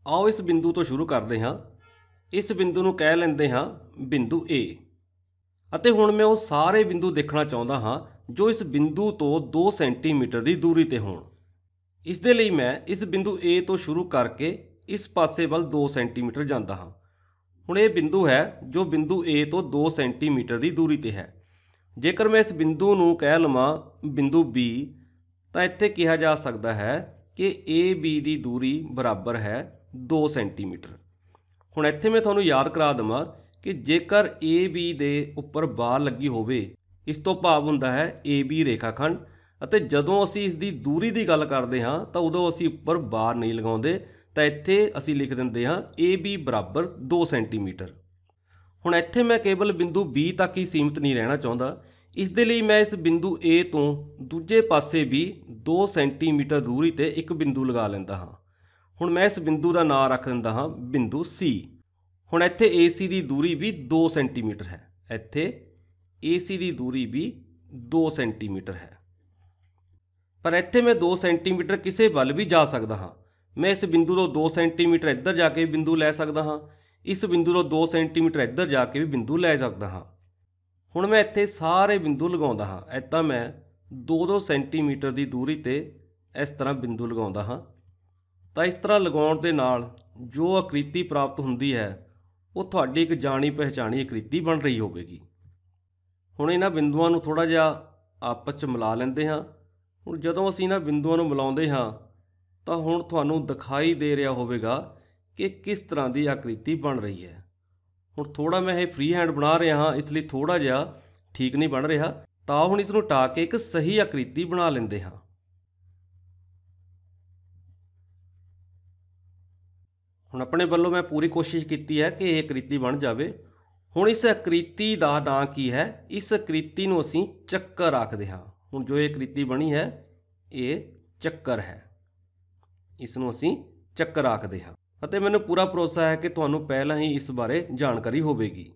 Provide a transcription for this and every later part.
आओ इस बिंदु तो शुरू करते हाँ। इस बिंदु नूं कह लेंदे हाँ बिंदु ए। ਅਤੇ ਹੁਣ मैं वो सारे बिंदु देखना चाहुंदा हाँ जो इस बिंदु तो 2 सेंटीमीटर की दूरी ते होण। इस दे लई मैं इस बिंदु ए तो शुरू करके इस पासे वल 2 सेंटीमीटर जांदा हाँ। हुण ये बिंदु है जो बिंदु ए तो 2 सेंटीमीटर की दूरी ते है। जेकर मैं इस बिंदु नूं कह लवां बिंदु बी तो इत्थे कहा जा सकता है कि ए बी की दूरी बराबर है 2 सेंटीमीटर। हुण इत्थे मैं तुहानूं याद करा देवां कि जेकर ए बी दे उपर बार लगी होवे, इस तो भाव हुंदा है ए बी रेखाखंड। ਅਤੇ ਜਦੋਂ ਅਸੀਂ ਇਸ ਦੀ ਦੂਰੀ ਦੀ ਗੱਲ ਕਰਦੇ ਹਾਂ ਤਾਂ ਉਦੋਂ ਅਸੀਂ ਉੱਪਰ ਬਾਰ ਨਹੀਂ ਲਗਾਉਂਦੇ, ਤਾਂ ਇੱਥੇ ਅਸੀਂ ਲਿਖ ਦਿੰਦੇ ਹਾਂ AB ਬਰਾਬਰ 2 ਸੈਂਟੀਮੀਟਰ। ਹੁਣ ਇੱਥੇ ਮੈਂ ਕੇਵਲ ਬਿੰਦੂ B ਤੱਕ ਹੀ ਸੀਮਿਤ ਨਹੀਂ ਰਹਿਣਾ ਚਾਹੁੰਦਾ, ਇਸ ਦੇ ਲਈ ਮੈਂ ਇਸ ਬਿੰਦੂ A ਤੋਂ ਦੂਜੇ ਪਾਸੇ ਵੀ 2 ਸੈਂਟੀਮੀਟਰ ਦੂਰੀ ਤੇ ਇੱਕ ਬਿੰਦੂ ਲਗਾ ਲੈਂਦਾ ਹਾਂ। ਹੁਣ ਮੈਂ ਇਸ ਬਿੰਦੂ ਦਾ ਨਾਮ ਰੱਖ ਦਿੰਦਾ ਹਾਂ ਬਿੰਦੂ C। ਹੁਣ ਇੱਥੇ AC ਦੀ ਦੂਰੀ ਵੀ 2 ਸੈਂਟੀਮੀਟਰ ਹੈ। ਇੱਥੇ AC ਦੀ ਦੂਰੀ ਵੀ 2 ਸੈਂਟੀਮੀਟਰ ਹੈ। पर इत्थे मैं 2 सेंटीमीटर किसी वल भी जा सकता हाँ। मैं इस बिंदु तो 2 सेंटीमीटर इधर जाके भी बिंदु लै सकता हाँ, इस बिंदु तो 2 सेंटीमीटर इधर जाके भी बिंदु लै सकता हाँ। हुण मैं इत्थे सारे बिंदु लगाउंदा हाँ। इदां मैं 2-2 सेंटीमीटर की दूरी ते इस तरह बिंदु लगाउंदा हाँ। तो इस तरह लगाउण दे नाल जो आकृति प्राप्त हुंदी है वो तुहाडी एक जानी पहचानी आकृति बन रही होवेगी। हुण इन्हां बिंदुआं नूं थोड़ा जिहा आपस च मिला लैंदे हाँ। ਹੁਣ ਜਦੋਂ ਅਸੀਂ ਇਹਨਾਂ ਬਿੰਦੂਆਂ ਨੂੰ ਮਿਲਾਉਂਦੇ ਹਾਂ ਤਾਂ ਹੁਣ ਤੁਹਾਨੂੰ ਦਿਖਾਈ ਦੇ ਰਿਹਾ ਹੋਵੇਗਾ ਕਿ ਕਿਸ ਤਰ੍ਹਾਂ ਦੀ ਆਕ੍ਰਿਤੀ ਬਣ ਰਹੀ ਹੈ। ਹੁਣ ਥੋੜਾ ਮੈਂ ਇਹ ਫ੍ਰੀ ਹੈਂਡ ਬਣਾ ਰਿਹਾ ਹਾਂ, ਇਸ ਲਈ ਥੋੜਾ ਜਿਹਾ ਠੀਕ ਨਹੀਂ ਬਣ ਰਿਹਾ, ਤਾਂ ਹੁਣ ਇਸ ਨੂੰ ਹਟਾ ਕੇ ਇੱਕ ਸਹੀ ਆਕ੍ਰਿਤੀ ਬਣਾ ਲੈਂਦੇ ਹਾਂ। ਹੁਣ ਆਪਣੇ ਵੱਲੋਂ ਮੈਂ ਪੂਰੀ ਕੋਸ਼ਿਸ਼ ਕੀਤੀ ਹੈ ਕਿ ਇਹ ਆਕ੍ਰਿਤੀ ਬਣ ਜਾਵੇ। ਹੁਣ ਇਸ ਆਕ੍ਰਿਤੀ ਦਾ ਨਾਂ ਕੀ ਹੈ? ਇਸ ਆਕ੍ਰਿਤੀ ਨੂੰ ਅਸੀਂ ਚੱਕਰ ਆਖਦੇ ਹਾਂ। ਹੁਣ जो ये आकृति बनी है ये ਚੱਕਰ है, इसनूं असीं ਚੱਕਰ आखदे हां। ਅਤੇ ਮੈਨੂੰ ਪੂਰਾ ਭਰੋਸਾ ਹੈ ਕਿ ਤੁਹਾਨੂੰ ਪਹਿਲਾਂ ਹੀ ਇਸ ਬਾਰੇ ਜਾਣਕਾਰੀ ਹੋਵੇਗੀ।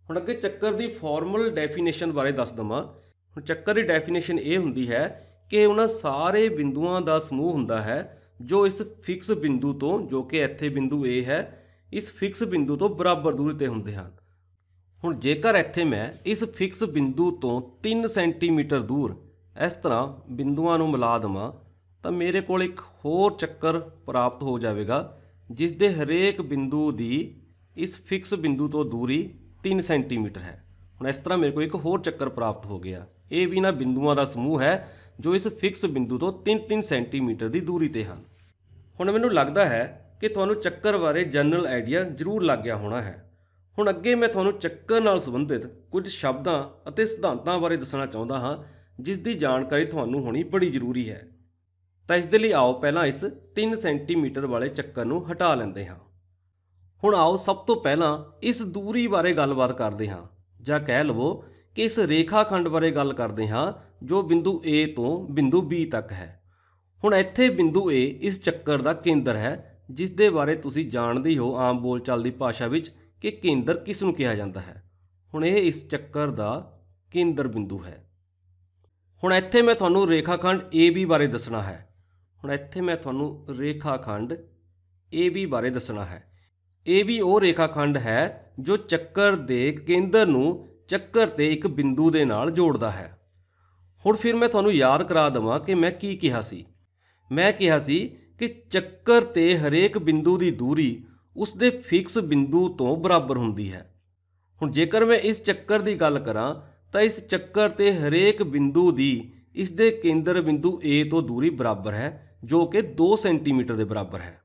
ਹੁਣ ਅੱਗੇ ਚੱਕਰ ਦੀ ਫਾਰਮਲ ਡੈਫੀਨੇਸ਼ਨ ਬਾਰੇ ਦੱਸ ਦਵਾਂ। ਹੁਣ ਚੱਕਰ ਦੀ ਡੈਫੀਨੇਸ਼ਨ ਇਹ ਹੁੰਦੀ ਹੈ ਕਿ ਉਹਨਾਂ ਸਾਰੇ ਬਿੰਦੂਆਂ ਦਾ ਸਮੂਹ ਹੁੰਦਾ ਹੈ ਜੋ ਇਸ ਫਿਕਸ ਬਿੰਦੂ ਤੋਂ, ਜੋ ਕਿ ਇੱਥੇ ਬਿੰਦੂ A ਹੈ, ਇਸ ਫਿਕਸ ਬਿੰਦੂ ਤੋਂ ਬਰਾਬਰ ਦੂਰੀ ਤੇ ਹੁੰਦੇ ਹਨ। ਹੁਣ ਜੇਕਰ ਇੱਥੇ ਮੈਂ ਇਸ ਫਿਕਸ ਬਿੰਦੂ ਤੋਂ 3 ਸੈਂਟੀਮੀਟਰ ਦੂਰ इस तरह बिंदुओं नूं मिला देवां तो मेरे को एक होर चक्कर प्राप्त हो जाएगा जिस दे हरेक बिंदु की इस फिक्स बिंदु तो दूरी 3 सेंटीमीटर है। हुण इस तरह मेरे को एक होर चक्कर प्राप्त हो गया। ये भी इन्हां बिंदुओं का समूह है जो इस फिक्स बिंदु तो 3-3 सेंटीमीटर की दूरी ते हन। हुण मैनूं लगदा है कि तुहानूं चक्कर बारे जनरल आइडिया जरूर लग गया होना है। हुण अगे मैं तुहानूं चक्कर नाल संबंधित कुछ शब्दां अते सिद्धांतां बारे दसना चाहुंदा हां जिस दी जानकारी तुहानूं होनी बड़ी जरूरी है। तो इस दे लई आओ पहलां इस 3 सेंटीमीटर वाले चक्कर नूं हटा लैंदे हां। हुण आओ सब तो पहलां इस दूरी बारे गलबात करदे हां, जां कह लवो कि इस रेखाखंड बारे गल करदे हां जो बिंदु A तो बिंदु B तक है। हुण इत्थे बिंदु A इस चक्कर दा केंद्र है जिस दे बारे तुसीं जाणदे हो आम बोलचाल दी भाषा विच कि केंद्र किस नूं कहा जांदा है। हुण इह इस चक्कर दा केंद्र बिंदु है। हुण इत्थे मैं तुहानूं रेखाखंड AB बारे दसना है। हुण इत्थे मैं तुहानूं रेखाखंड AB बारे दसना है। AB वो रेखाखंड है जो चक्कर दे केंद्र नूं चक्कर ते एक बिंदु दे नाल जोड़दा है। हुण फिर मैं तुहानूं याद करा देवां कि मैं की कहा सी। मैं कहा सी कि चक्कर ते हरेक बिंदु की दूरी उस दे फिक्स बिंदु तो बराबर हुंदी है। हुण जेकर मैं इस चक्कर की गल करां तो इस चक्कर ते हरेक बिंदु की इस दे केंद्र बिंदु A तो दूरी बराबर है जो कि 2 सेंटीमीटर के बराबर है।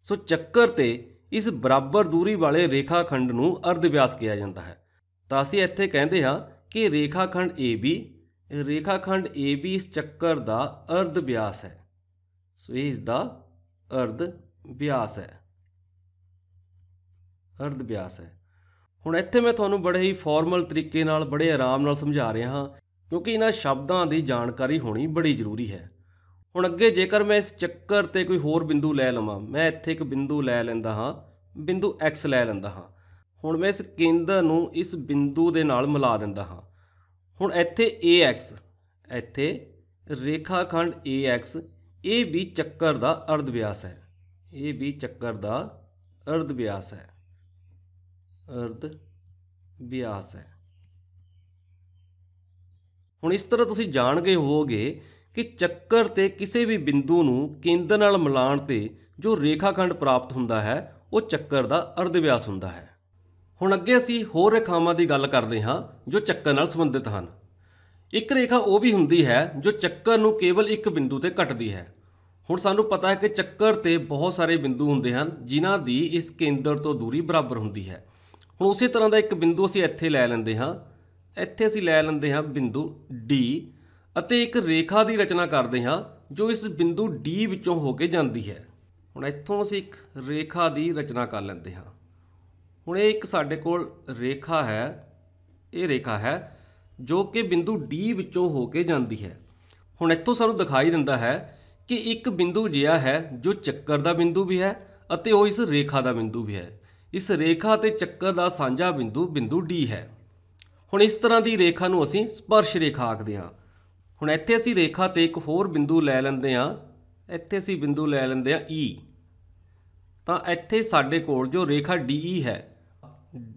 सो चक्कर ते इस बराबर दूरी वाले रेखाखंड नूं अर्ध व्यास कहा जाता है। तो असीं इत्थे कहंदे हां कि रेखाखंड AB इस चक्कर दा अर्ध व्यास है। सो ये इसका अर्ध व्यास है, अर्ध व्यास है। हुण इत्थे मैं तुहानूं बड़े ही फॉर्मल तरीके नाल बड़े आराम नाल समझा रहा हाँ क्योंकि इन्हां शब्दां की जानकारी होनी बड़ी जरूरी है। हुण अगे जेकर मैं इस चक्कर ते कोई होर बिंदु लै लवां, मैं इत्थे एक बिंदु लै लैंदा हाँ, बिंदु X लै लैंदा हाँ। हुण मैं इस केंद्र नूं इस बिंदु दे नाल मिला दिंदा हाँ। हुण इत्थे AX, इत्थे रेखाखंड AX, ये भी चक्कर दा अर्ध व्यास है। ਇਹ ਵੀ ਚੱਕਰ ਦਾ ਅਰਧ ਵਿਆਸ ਹੈ, ਅਰਧ ਵਿਆਸ ਹੈ। ਹੁਣ ਇਸ ਤਰ੍ਹਾਂ ਤੁਸੀਂ ਜਾਣ ਗਏ ਹੋਵੋਗੇ ਕਿ ਚੱਕਰ ਤੇ ਕਿਸੇ ਵੀ ਬਿੰਦੂ ਨੂੰ ਕੇਂਦਰ ਨਾਲ ਮਿਲਾਉਣ ਤੇ ਜੋ ਰੇਖਾਖੰਡ ਪ੍ਰਾਪਤ ਹੁੰਦਾ ਹੈ ਉਹ ਚੱਕਰ ਦਾ ਅਰਧ ਵਿਆਸ ਹੁੰਦਾ ਹੈ। ਹੁਣ ਅੱਗੇ ਅਸੀਂ ਹੋਰ ਰੇਖਾਵਾਂ ਦੀ ਗੱਲ ਕਰਦੇ ਹਾਂ ਜੋ ਚੱਕਰ ਨਾਲ ਸੰਬੰਧਿਤ ਹਨ। ਇੱਕ ਰੇਖਾ ਉਹ ਵੀ ਹੁੰਦੀ ਹੈ ਜੋ ਚੱਕਰ ਨੂੰ ਕੇਵਲ ਇੱਕ ਬਿੰਦੂ ਤੇ ਕੱਟਦੀ ਹੈ। ਹੁਣ ਸਾਨੂੰ ਪਤਾ ਹੈ ਕਿ ਚੱਕਰ ਤੇ ਬਹੁਤ ਸਾਰੇ ਬਿੰਦੂ ਹੁੰਦੇ ਹਨ ਜਿਨ੍ਹਾਂ ਦੀ ਇਸ ਕੇਂਦਰ ਤੋਂ ਦੂਰੀ ਬਰਾਬਰ ਹੁੰਦੀ ਹੈ। ਹੁਣ ਉਸੇ ਤਰ੍ਹਾਂ ਦਾ ਇੱਕ ਬਿੰਦੂ ਅਸੀਂ ਇੱਥੇ ਲੈ ਲੈਂਦੇ ਹਾਂ, ਇੱਥੇ ਅਸੀਂ ਲੈ ਲੈਂਦੇ ਹਾਂ ਬਿੰਦੂ D ਅਤੇ ਇੱਕ ਰੇਖਾ ਦੀ ਰਚਨਾ ਕਰਦੇ ਹਾਂ ਜੋ ਇਸ ਬਿੰਦੂ D ਵਿੱਚੋਂ ਹੋ ਕੇ ਜਾਂਦੀ ਹੈ। ਹੁਣ ਇੱਥੋਂ ਅਸੀਂ ਇੱਕ ਰੇਖਾ ਦੀ ਰਚਨਾ ਕਰ ਲੈਂਦੇ ਹਾਂ। ਹੁਣ ਇਹ ਇੱਕ ਸਾਡੇ ਕੋਲ ਰੇਖਾ ਹੈ, ਇਹ ਰੇਖਾ ਹੈ ਜੋ ਕਿ ਬਿੰਦੂ D ਵਿੱਚੋਂ ਹੋ ਕੇ ਜਾਂਦੀ ਹੈ। ਹੁਣ ਇੱਥੋਂ ਸਾਨੂੰ ਦਿਖਾਈ ਦਿੰਦਾ ਹੈ ਕਿ ਇੱਕ ਬਿੰਦੂ ਅਜਿਹਾ ਹੈ ਜੋ ਚੱਕਰ ਦਾ ਬਿੰਦੂ ਵੀ ਹੈ ਅਤੇ ਉਹ ਇਸ ਰੇਖਾ ਦਾ ਬਿੰਦੂ ਵੀ ਹੈ। ਇਸ ਰੇਖਾ ਤੇ ਚੱਕਰ ਦਾ ਸਾਂਝਾ ਬਿੰਦੂ ਬਿੰਦੂ D ਹੈ। ਹੁਣ ਇਸ ਤਰ੍ਹਾਂ ਦੀ ਰੇਖਾ ਨੂੰ ਅਸੀਂ ਸਪਰਸ਼ ਰੇਖਾ ਆਖਦੇ ਹਾਂ। ਹੁਣ ਇੱਥੇ ਅਸੀਂ ਰੇਖਾ ਤੇ ਇੱਕ ਹੋਰ ਬਿੰਦੂ ਲੈ ਲੈਂਦੇ ਹਾਂ, ਇੱਥੇ ਅਸੀਂ ਬਿੰਦੂ ਲੈ ਲੈਂਦੇ ਹਾਂ E। ਤਾਂ ਇੱਥੇ ਸਾਡੇ ਕੋਲ ਜੋ ਰੇਖਾ DE ਹੈ,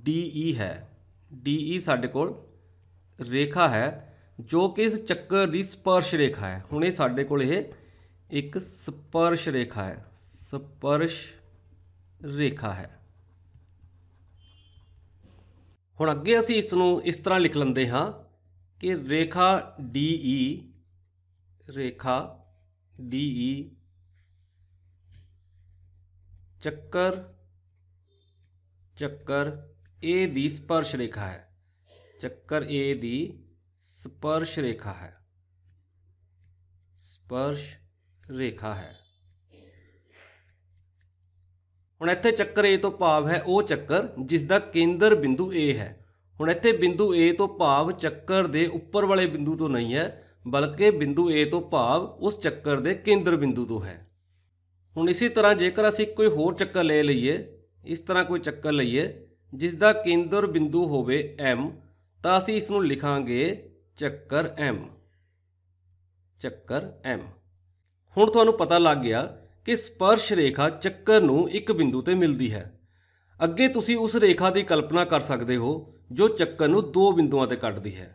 DE ਹੈ, DE ਸਾਡੇ ਕੋਲ ਰੇਖਾ ਹੈ ਜੋ ਕਿ ਇਸ ਚੱਕਰ ਦੀ ਸਪਰਸ਼ ਰੇਖਾ ਹੈ। ਹੁਣ ਇਹ ਸਾਡੇ ਕੋਲ ਇਹ ਇੱਕ ਸਪਰਸ਼ ਰੇਖਾ ਹੈ, ਸਪਰਸ਼ ਰੇਖਾ ਹੈ। ਹੁਣ ਅੱਗੇ ਅਸੀਂ ਇਸ ਨੂੰ ਇਸ ਤਰ੍ਹਾਂ ਲਿਖ ਲੈਂਦੇ ਹਾਂ ਕਿ ਰੇਖਾ DE, ਰੇਖਾ DE ਚੱਕਰ A ਦੀ ਸਪਰਸ਼ ਰੇਖਾ ਹੈ, ਚੱਕਰ A ਦੀ ਸਪਰਸ਼ ਰੇਖਾ ਹੈ, ਸਪਰਸ਼ ਰੇਖਾ ਹੈ। ਹੁਣ ਇੱਥੇ ਚੱਕਰ A ਤੋਂ ਭਾਵ ਹੈ ਉਹ ਚੱਕਰ ਜਿਸ ਦਾ ਕੇਂਦਰ ਬਿੰਦੂ A ਹੈ। ਹੁਣ ਇੱਥੇ ਬਿੰਦੂ A ਤੋਂ ਭਾਵ ਚੱਕਰ ਦੇ ਉੱਪਰ ਵਾਲੇ ਬਿੰਦੂ ਤੋਂ ਨਹੀਂ ਹੈ, ਬਲਕਿ ਬਿੰਦੂ A ਤੋਂ ਭਾਵ ਉਸ ਚੱਕਰ ਦੇ ਕੇਂਦਰ ਬਿੰਦੂ ਤੋਂ ਹੈ। ਹੁਣ ਇਸੇ ਤਰ੍ਹਾਂ ਜੇਕਰ ਅਸੀਂ ਕੋਈ ਹੋਰ ਚੱਕਰ ਲੈ ਲਈਏ, ਇਸ ਤਰ੍ਹਾਂ ਕੋਈ ਚੱਕਰ ਲਈਏ ਜਿਸ ਦਾ ਕੇਂਦਰ ਬਿੰਦੂ ਹੋਵੇ M, ਤਾਂ ਅਸੀਂ ਇਸ ਨੂੰ ਲਿਖਾਂਗੇ ਚੱਕਰ M, ਚੱਕਰ M। ਹੁਣ ਤੁਹਾਨੂੰ ਪਤਾ ਲੱਗ ਗਿਆ ਕਿ ਸਪਰਸ਼ ਰੇਖਾ ਚੱਕਰ ਨੂੰ ਇੱਕ ਬਿੰਦੂ ਤੇ ਮਿਲਦੀ ਹੈ। ਅੱਗੇ ਤੁਸੀਂ ਉਸ ਰੇਖਾ ਦੀ ਕਲਪਨਾ ਕਰ ਸਕਦੇ ਹੋ ਜੋ ਚੱਕਰ ਨੂੰ ਦੋ ਬਿੰਦੂਆਂ ਤੇ ਕੱਟਦੀ ਹੈ।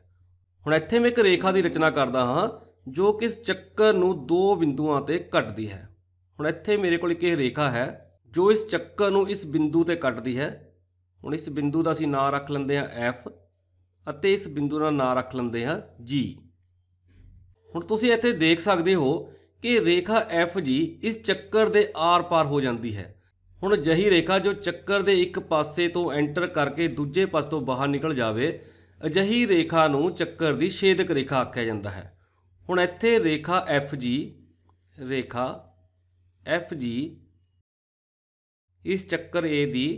ਹੁਣ ਇੱਥੇ ਮੈਂ ਇੱਕ ਰੇਖਾ ਦੀ ਰਚਨਾ ਕਰਦਾ ਹਾਂ ਜੋ ਕਿ ਇਸ ਚੱਕਰ ਨੂੰ ਦੋ ਬਿੰਦੂਆਂ ਤੇ ਕੱਟਦੀ ਹੈ। ਹੁਣ ਇੱਥੇ ਮੇਰੇ ਕੋਲ ਇੱਕ ਇਹ ਰੇਖਾ ਹੈ ਜੋ ਇਸ ਚੱਕਰ ਨੂੰ ਇਸ ਬਿੰਦੂ ਤੇ ਕੱਟਦੀ ਹੈ। ਹੁਣ ਇਸ ਬਿੰਦੂ ਦਾ ਅਸੀਂ ਨਾਂ ਰੱਖ ਲੈਂਦੇ ਹਾਂ F ਅਤੇ ਇਸ ਬਿੰਦੂ ਦਾ ਨਾਂ ਰੱਖ ਲੈਂਦੇ ਹਾਂ G। ਹੁਣ ਤੁਸੀਂ ਇੱਥੇ ਦੇਖ ਸਕਦੇ ਹੋ ਕਿ ਰੇਖਾ FG ਇਸ ਚੱਕਰ ਦੇ ਆਰ-ਪਾਰ ਹੋ ਜਾਂਦੀ ਹੈ। ਹੁਣ ਅਜਿਹੀ ਰੇਖਾ ਜੋ ਚੱਕਰ ਦੇ ਇੱਕ ਪਾਸੇ ਤੋਂ ਐਂਟਰ ਕਰਕੇ ਦੂਜੇ ਪਾਸੇ ਤੋਂ ਬਾਹਰ ਨਿਕਲ ਜਾਵੇ, ਅਜਿਹੀ ਰੇਖਾ ਨੂੰ ਚੱਕਰ ਦੀ ਛੇਦਕ ਰੇਖਾ ਆਖਿਆ ਜਾਂਦਾ ਹੈ। ਹੁਣ ਇੱਥੇ ਰੇਖਾ FG, ਰੇਖਾ FG ਇਸ ਚੱਕਰ A ਦੀ,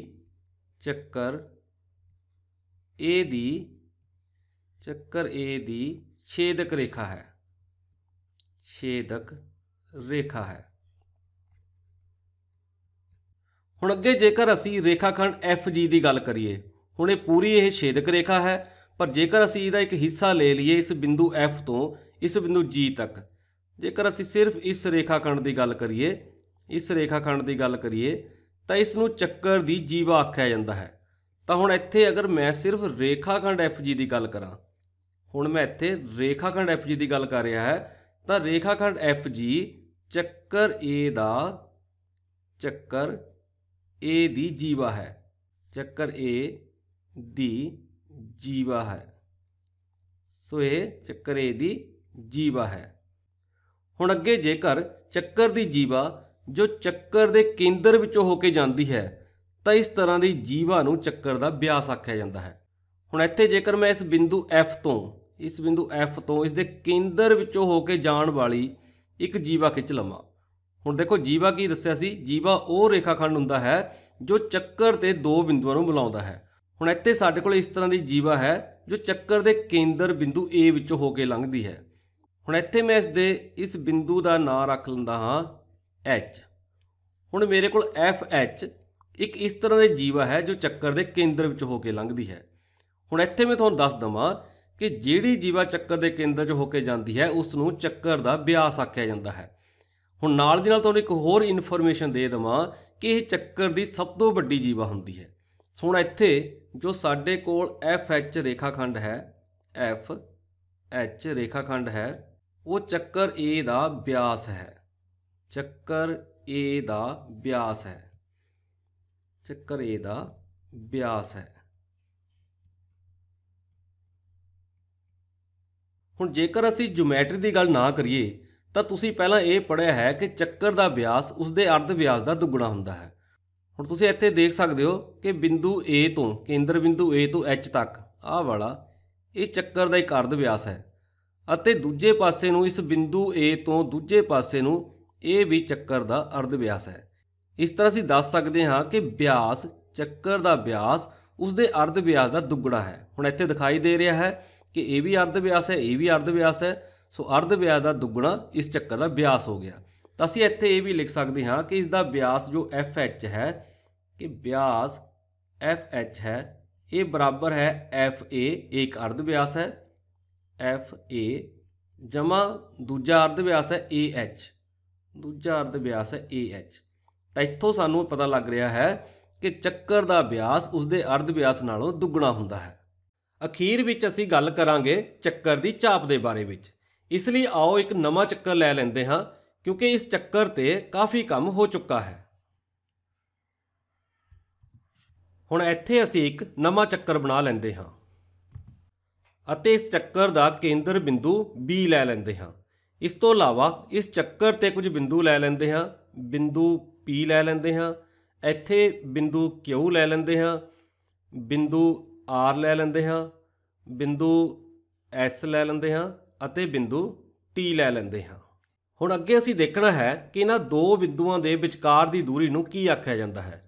ਚੱਕਰ A ਦੀ ਛੇਦਕ ਰੇਖਾ ਹੈ, ਛੇਦਕ ਰੇਖਾ ਹੈ। ਹੁਣ ਅੱਗੇ ਜੇਕਰ ਅਸੀਂ ਰੇਖਾਖੰਡ FG ਦੀ ਗੱਲ ਕਰੀਏ, ਹੁਣ ਇਹ ਪੂਰੀ ਇਹ ਛੇਦਕ ਰੇਖਾ ਹੈ, ਪਰ ਜੇਕਰ ਅਸੀਂ ਇਹਦਾ ਇੱਕ ਹਿੱਸਾ ਲੈ ਲਈਏ ਇਸ ਬਿੰਦੂ F ਤੋਂ ਇਸ ਬਿੰਦੂ G ਤੱਕ, ਜੇਕਰ ਅਸੀਂ ਸਿਰਫ ਇਸ ਰੇਖਾਖੰਡ ਦੀ ਗੱਲ ਕਰੀਏ, ਇਸ ਰੇਖਾਖੰਡ ਦੀ ਗੱਲ ਕਰੀਏ ਤਾਂ ਇਸ ਨੂੰ ਚੱਕਰ ਦੀ ਜੀਵਾ ਆਖਿਆ ਜਾਂਦਾ ਹੈ। ਤਾਂ ਹੁਣ ਇੱਥੇ ਅਗਰ ਮੈਂ ਸਿਰਫ ਰੇਖਾਖੰਡ FG ਦੀ ਗੱਲ ਕਰਾਂ, ਹੁਣ ਮੈਂ ਇੱਥੇ ਰੇਖਾਖੰਡ FG ਦੀ ਗੱਲ ਕਰ ਰਿਹਾ ਹੈ, ਤਾਂ ਰੇਖਾਖੰਡ FG ਚੱਕਰ A ਦਾ, ਚੱਕਰ A ਦੀ ਜੀਵਾ ਹੈ, ਚੱਕਰ A ਦੀ ਜੀਵਾ ਹੈ। ਸੋ ਇਹ ਚੱਕਰ A ਦੀ ਜੀਵਾ ਹੈ। ਹੁਣ ਅੱਗੇ ਜੇਕਰ ਚੱਕਰ ਦੀ ਜੀਵਾ ਜੋ ਚੱਕਰ ਦੇ ਕੇਂਦਰ ਵਿੱਚੋਂ ਹੋ ਕੇ ਜਾਂਦੀ ਹੈ ਤਾਂ ਇਸ ਤਰ੍ਹਾਂ ਦੀ ਜੀਵਾ ਨੂੰ ਚੱਕਰ ਦਾ ਵਿਆਸ ਆਖਿਆ ਜਾਂਦਾ ਹੈ। ਹੁਣ ਇੱਥੇ ਜੇਕਰ ਮੈਂ ਇਸ ਬਿੰਦੂ F ਤੋਂ, ਇਸ ਬਿੰਦੂ F ਤੋਂ ਇਸ ਦੇ ਕੇਂਦਰ ਵਿੱਚੋਂ ਹੋ ਕੇ ਜਾਣ ਵਾਲੀ ਇੱਕ ਜੀਵਾ ਖਿੱਚ ਲਵਾਂ। ਹੁਣ ਦੇਖੋ ਜੀਵਾ ਕੀ ਦੱਸਿਆ ਸੀ, ਜੀਵਾ ਉਹ ਰੇਖਾਖੰਡ ਹੁੰਦਾ ਹੈ ਜੋ ਚੱਕਰ ਤੇ ਦੋ ਬਿੰਦੂਆਂ ਨੂੰ ਮਿਲਾਉਂਦਾ ਹੈ। ਹੁਣ ਇੱਥੇ ਸਾਡੇ ਕੋਲ ਇਸ ਤਰ੍ਹਾਂ ਦੀ ਜੀਵਾ ਹੈ ਜੋ ਚੱਕਰ ਦੇ ਕੇਂਦਰ ਬਿੰਦੂ A ਵਿੱਚੋਂ ਹੋ ਕੇ ਲੰਘਦੀ ਹੈ। ਹੁਣ ਇੱਥੇ ਮੈਂ ਇਸ ਬਿੰਦੂ ਦਾ ਨਾਂ ਰੱਖ ਲੈਂਦਾ ਹਾਂ H। ਹੁਣ ਮੇਰੇ ਕੋਲ FH ਇੱਕ ਇਸ ਤਰ੍ਹਾਂ ਦੀ ਜੀਵਾ ਹੈ ਜੋ ਚੱਕਰ ਦੇ ਕੇਂਦਰ ਵਿੱਚ ਹੋ ਕੇ ਲੰਘਦੀ ਹੈ। ਹੁਣ ਇੱਥੇ ਮੈਂ ਤੁਹਾਨੂੰ ਦੱਸ ਦਵਾਂ ਕਿ ਜਿਹੜੀ ਜੀਵਾ ਚੱਕਰ ਦੇ ਕੇਂਦਰ 'ਚ ਹੋ ਕੇ ਜਾਂਦੀ ਹੈ ਉਸ ਨੂੰ ਚੱਕਰ ਦਾ ਵਿਆਸ ਆਖਿਆ ਜਾਂਦਾ ਹੈ। ਹੁਣ ਨਾਲ ਦੀ ਨਾਲ ਤੁਹਾਨੂੰ ਇੱਕ ਹੋਰ ਇਨਫੋਰਮੇਸ਼ਨ ਦੇ ਦੇਵਾਂ ਕਿ ਇਹ ਚੱਕਰ ਦੀ ਸਭ ਤੋਂ ਵੱਡੀ ਜੀਵਾ ਹੁੰਦੀ ਹੈ। ਹੁਣ ਇੱਥੇ ਜੋ ਸਾਡੇ ਕੋਲ FH ਰੇਖਾਖੰਡ ਹੈ, FH ਰੇਖਾਖੰਡ ਹੈ, ਉਹ ਚੱਕਰ A ਦਾ ਵਿਆਸ ਹੈ। ਚੱਕਰ A ਦਾ ਵਿਆਸ ਹੈ। ਚੱਕਰ A ਦਾ ਵਿਆਸ ਹੈ। ਹੁਣ ਜੇਕਰ ਅਸੀਂ ਜਿਓਮੈਟਰੀ ਦੀ ਗੱਲ ਨਾ ਕਰੀਏ ਤਾਂ ਤੁਸੀਂ ਪਹਿਲਾਂ ਇਹ ਪੜ੍ਹਿਆ ਹੈ ਕਿ ਚੱਕਰ ਦਾ ਵਿਆਸ ਉਸਦੇ ਅਰਧ ਵਿਆਸ ਦਾ ਦੁੱਗਣਾ ਹੁੰਦਾ ਹੈ। ਹੁਣ ਤੁਸੀਂ ਇੱਥੇ ਦੇਖ ਸਕਦੇ ਹੋ ਕਿ ਬਿੰਦੂ A ਤੋਂ ਕੇਂਦਰ ਬਿੰਦੂ A ਤੋਂ H ਤੱਕ ਆਹ ਵਾਲਾ ਇਹ ਚੱਕਰ ਦਾ ਇੱਕ ਅਰਧ ਵਿਆਸ ਹੈ ਅਤੇ ਦੂਜੇ ਪਾਸੇ ਨੂੰ ਇਸ ਬਿੰਦੂ A ਤੋਂ ਦੂਜੇ ਪਾਸੇ ਨੂੰ ਇਹ ਵੀ ਚੱਕਰ ਦਾ ਅਰਧ ਵਿਆਸ ਹੈ। ਇਸ ਤਰ੍ਹਾਂ ਅਸੀਂ ਦੱਸ ਸਕਦੇ ਹਾਂ ਕਿ ਵਿਆਸ, ਚੱਕਰ ਦਾ ਵਿਆਸ ਉਸਦੇ ਅਰਧ ਵਿਆਸ ਦਾ ਦੁੱਗਣਾ ਹੈ। ਹੁਣ ਇੱਥੇ ਦਿਖਾਈ ਦੇ ਰਿਹਾ ਹੈ ਕਿ ਇਹ ਵੀ ਅਰਧ ਵਿਆਸ ਹੈ, ਇਹ ਵੀ ਅਰਧ ਵਿਆਸ ਹੈ। ਸੋ ਅਰਧ ਵਿਆਸ ਦਾ ਦੁੱਗਣਾ ਇਸ ਚੱਕਰ ਦਾ ਵਿਆਸ ਹੋ ਗਿਆ। ਤਾਂ ਅਸੀਂ ਇੱਥੇ ਇਹ ਵੀ ਲਿਖ ਸਕਦੇ ਹਾਂ ਕਿ ਇਸ ਦਾ ਵਿਆਸ ਜੋ FH ਹੈ, ਕਿ ਵਿਆਸ FH ਹੈ, ਇਹ ਬਰਾਬਰ ਹੈ FA, ਇੱਕ ਅਰਧ ਵਿਆਸ ਹੈ, FA ਜਮਾ ਦੂਜਾ ਅਰਧ ਵਿਆਸ ਹੈ AH, ਦੂਜਾ ਅਰਧ ਵਿਆਸ ਹੈ AH। ਤਾਂ ਇੱਥੋਂ ਸਾਨੂੰ ਪਤਾ ਲੱਗ ਰਿਹਾ ਹੈ ਕਿ ਚੱਕਰ ਦਾ ਵਿਆਸ ਉਸਦੇ ਅਰਧ ਵਿਆਸ ਨਾਲੋਂ ਦੁੱਗਣਾ ਹੁੰਦਾ ਹੈ। ਅਖੀਰ ਵਿੱਚ ਅਸੀਂ ਗੱਲ ਕਰਾਂਗੇ ਚੱਕਰ ਦੀ ਚਾਪ ਦੇ ਬਾਰੇ ਵਿੱਚ। ਇਸ ਲਈ ਆਓ ਇੱਕ ਨਵਾਂ ਚੱਕਰ ਲੈ ਲੈਂਦੇ ਹਾਂ ਕਿਉਂਕਿ ਇਸ ਚੱਕਰ ਤੇ ਕਾਫੀ ਕੰਮ ਹੋ ਚੁੱਕਾ ਹੈ। ਹੁਣ ਇੱਥੇ ਅਸੀਂ ਇੱਕ ਨਵਾਂ ਚੱਕਰ ਬਣਾ ਲੈਂਦੇ ਹਾਂ ਅਤੇ ਇਸ ਚੱਕਰ ਦਾ ਕੇਂਦਰ ਬਿੰਦੂ B ਲੈ ਲੈਂਦੇ ਹਾਂ। ਇਸ ਤੋਂ ਇਲਾਵਾ ਇਸ ਚੱਕਰ ਤੇ ਕੁਝ ਬਿੰਦੂ ਲੈ ਲੈਂਦੇ ਹਾਂ। ਬਿੰਦੂ P ਲੈ ਲੈਂਦੇ ਹਾਂ, ਇੱਥੇ ਬਿੰਦੂ Q ਲੈ ਲੈਂਦੇ ਹਾਂ, ਬਿੰਦੂ R ਲੈ ਲੈਂਦੇ ਹਾਂ, ਬਿੰਦੂ S ਲੈ ਲੈਂਦੇ ਹਾਂ ਅਤੇ ਬਿੰਦੂ T ਲੈ ਲੈਂਦੇ ਹਾਂ। ਹੁਣ ਅੱਗੇ ਅਸੀਂ ਦੇਖਣਾ ਹੈ ਕਿ ਇਹਨਾਂ ਦੋ ਬਿੰਦੂਆਂ ਦੇ ਵਿਚਕਾਰ ਦੀ ਦੂਰੀ ਨੂੰ ਕੀ ਆਖਿਆ ਜਾਂਦਾ ਹੈ।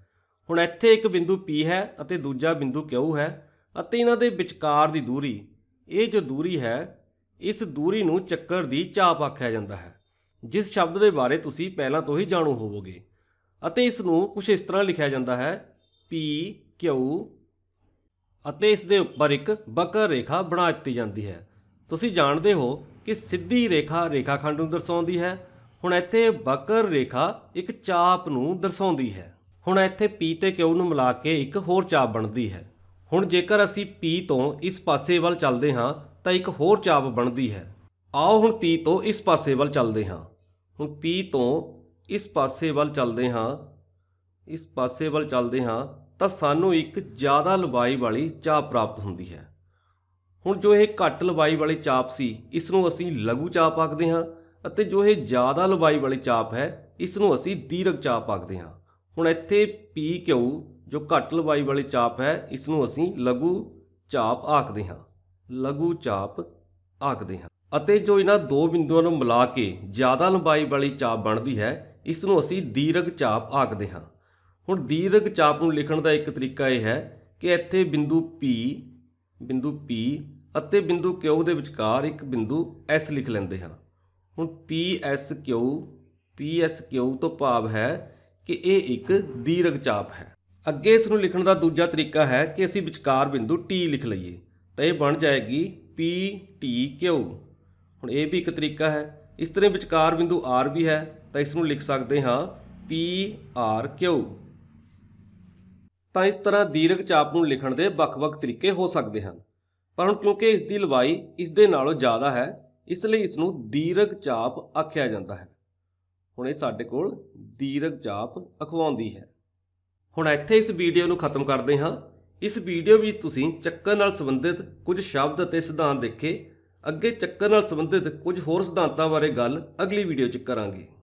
ਹੁਣ ਇੱਥੇ ਇੱਕ ਬਿੰਦੂ P ਹੈ ਅਤੇ ਦੂਜਾ ਬਿੰਦੂ Q ਹੈ ਅਤੇ ਇਹਨਾਂ ਦੇ ਵਿਚਕਾਰ ਦੀ ਦੂਰੀ, ਇਹ ਜੋ ਦੂਰੀ ਹੈ, ਇਸ ਦੂਰੀ ਨੂੰ ਚੱਕਰ ਦੀ ਚਾਪ ਆਖਿਆ ਜਾਂਦਾ ਹੈ, ਜਿਸ ਸ਼ਬਦ ਦੇ ਬਾਰੇ ਤੁਸੀਂ ਪਹਿਲਾਂ ਤੋਂ ਹੀ ਜਾਣੂ ਹੋਵੋਗੇ। ਅਤੇ ਇਸ ਨੂੰ ਕੁਝ ਇਸ ਤਰ੍ਹਾਂ ਲਿਖਿਆ ਜਾਂਦਾ ਹੈ PQ ਅਤੇ ਇਸ ਦੇ ਉੱਪਰ ਇੱਕ ਵਕਰ ਰੇਖਾ ਬਣਾ ਦਿੱਤੀ ਜਾਂਦੀ ਹੈ। ਤੁਸੀਂ ਜਾਣਦੇ ਹੋ ਕਿ ਸਿੱਧੀ ਰੇਖਾ ਰੇਖਾਖੰਡ ਨੂੰ ਦਰਸਾਉਂਦੀ ਹੈ। ਹੁਣ ਇੱਥੇ ਵਕਰ ਰੇਖਾ ਇੱਕ ਚਾਪ ਨੂੰ ਦਰਸਾਉਂਦੀ ਹੈ। ਹੁਣ ਇੱਥੇ P ਤੇ Q ਨੂੰ ਮਿਲਾ ਕੇ ਇੱਕ ਹੋਰ ਚਾਪ ਬਣਦੀ ਹੈ। ਹੁਣ ਜੇਕਰ ਅਸੀਂ P ਤੋਂ ਇਸ ਪਾਸੇ ਵੱਲ ਚੱਲਦੇ ਹਾਂ ਤਾਂ ਇੱਕ ਹੋਰ ਚਾਪ ਬਣਦੀ ਹੈ। ਆਓ ਹੁਣ P ਤੋਂ ਇਸ ਪਾਸੇ ਵੱਲ ਚੱਲਦੇ ਹਾਂ। ਹੁਣ P ਤੋਂ ਇਸ ਪਾਸੇ ਵੱਲ ਚੱਲਦੇ ਹਾਂ, ਇਸ ਪਾਸੇ ਵੱਲ ਚੱਲਦੇ ਹਾਂ ਤਾਂ ਸਾਨੂੰ ਇੱਕ ਜ਼ਿਆਦਾ ਲੰਬਾਈ ਵਾਲੀ ਚਾਪ ਪ੍ਰਾਪਤ ਹੁੰਦੀ ਹੈ। ਹੁਣ ਜੋ ਇਹ ਘੱਟ ਲੰਬਾਈ ਵਾਲੀ ਚਾਪ ਸੀ, ਇਸ ਨੂੰ ਅਸੀਂ ਲਘੂ ਚਾਪ ਆਖਦੇ ਹਾਂ ਅਤੇ ਜੋ ਇਹ ਜ਼ਿਆਦਾ ਲੰਬਾਈ ਵਾਲੀ ਚਾਪ ਹੈ, ਇਸ ਨੂੰ ਅਸੀਂ ਦੀਰਘ ਚਾਪ ਆਖਦੇ ਹਾਂ। ਹੁਣ ਇੱਥੇ PQ ਜੋ ਘੱਟ ਲੰਬਾਈ ਵਾਲੀ ਚਾਪ ਹੈ, ਇਸ ਨੂੰ ਅਸੀਂ ਲਘੂ ਚਾਪ ਆਖਦੇ ਹਾਂ, ਲਘੂ ਚਾਪ ਆਖਦੇ ਹਾਂ। ਅਤੇ ਜੋ ਇਹਨਾਂ ਦੋ ਬਿੰਦੂਆਂ ਨੂੰ ਮਿਲਾ ਕੇ ਜ਼ਿਆਦਾ ਲੰਬਾਈ ਵਾਲੀ ਚਾਪ ਬਣਦੀ ਹੈ, ਇਸ ਨੂੰ ਅਸੀਂ ਦੀਰਘ ਚਾਪ ਆਖਦੇ ਹਾਂ। ਹੁਣ ਦੀਰਘ ਚਾਪ ਨੂੰ ਲਿਖਣ ਦਾ ਇੱਕ ਤਰੀਕਾ ਇਹ ਹੈ ਕਿ ਇੱਥੇ ਬਿੰਦੂ P ਅਤੇ ਬਿੰਦੂ Q ਦੇ ਵਿਚਕਾਰ ਇੱਕ ਬਿੰਦੂ S ਲਿਖ ਲੈਂਦੇ ਹਾਂ। ਹੁਣ PSQ ਤੋਂ ਭਾਵ ਹੈ ਕਿ ਇਹ ਇੱਕ ਦੀਰਘ ਚਾਪ ਹੈ। ਅੱਗੇ ਇਸ ਨੂੰ ਲਿਖਣ ਦਾ ਦੂਜਾ ਤਰੀਕਾ ਹੈ ਕਿ ਅਸੀਂ ਵਿਚਕਾਰ ਬਿੰਦੂ T ਲਿਖ ਲਈਏ ਤਾਂ ਇਹ ਬਣ ਜਾਏਗੀ PTQ। ਹੁਣ ਇਹ ਵੀ ਇੱਕ ਤਰੀਕਾ ਹੈ। ਇਸ ਤਰ੍ਹਾਂ ਵਿਚਕਾਰ ਬਿੰਦੂ R ਵੀ ਹੈ ਤਾਂ ਇਸ ਨੂੰ ਲਿਖ ਸਕਦੇ ਹਾਂ PRQ। ਤਾਂ ਇਸ ਤਰ੍ਹਾਂ ਦੀਰਘ ਚਾਪ ਨੂੰ ਲਿਖਣ ਦੇ ਵੱਖ-ਵੱਖ ਤਰੀਕੇ ਹੋ ਸਕਦੇ ਹਨ, ਪਰ ਹੁਣ ਕਿਉਂਕਿ ਇਸ ਦੀ ਲੰਬਾਈ ਇਸ ਦੇ ਨਾਲੋਂ ਜ਼ਿਆਦਾ ਹੈ, ਇਸ ਲਈ ਇਸ ਨੂੰ ਦੀਰਘ ਚਾਪ ਆਖਿਆ ਜਾਂਦਾ ਹੈ। ਹੁਣ ਇਹ ਸਾਡੇ ਕੋਲ ਦੀਰਘ ਚਾਪ ਅਖਵਾਉਂਦੀ ਹੈ। ਹੁਣ ਇੱਥੇ ਇਸ ਵੀਡੀਓ ਨੂੰ ਖਤਮ ਕਰਦੇ ਹਾਂ। ਇਸ ਵੀਡੀਓ ਵਿੱਚ ਤੁਸੀਂ ਚੱਕਰ ਨਾਲ ਸੰਬੰਧਿਤ ਕੁਝ ਸ਼ਬਦ ਅਤੇ ਸਿਧਾਂਤ ਦੇਖੇ। ਅੱਗੇ ਚੱਕਰ ਨਾਲ ਸੰਬੰਧਿਤ ਕੁਝ ਹੋਰ ਸਿਧਾਂਤਾਂ ਬਾਰੇ ਗੱਲ ਅਗਲੀ ਵੀਡੀਓ 'ਚ ਕਰਾਂਗੇ।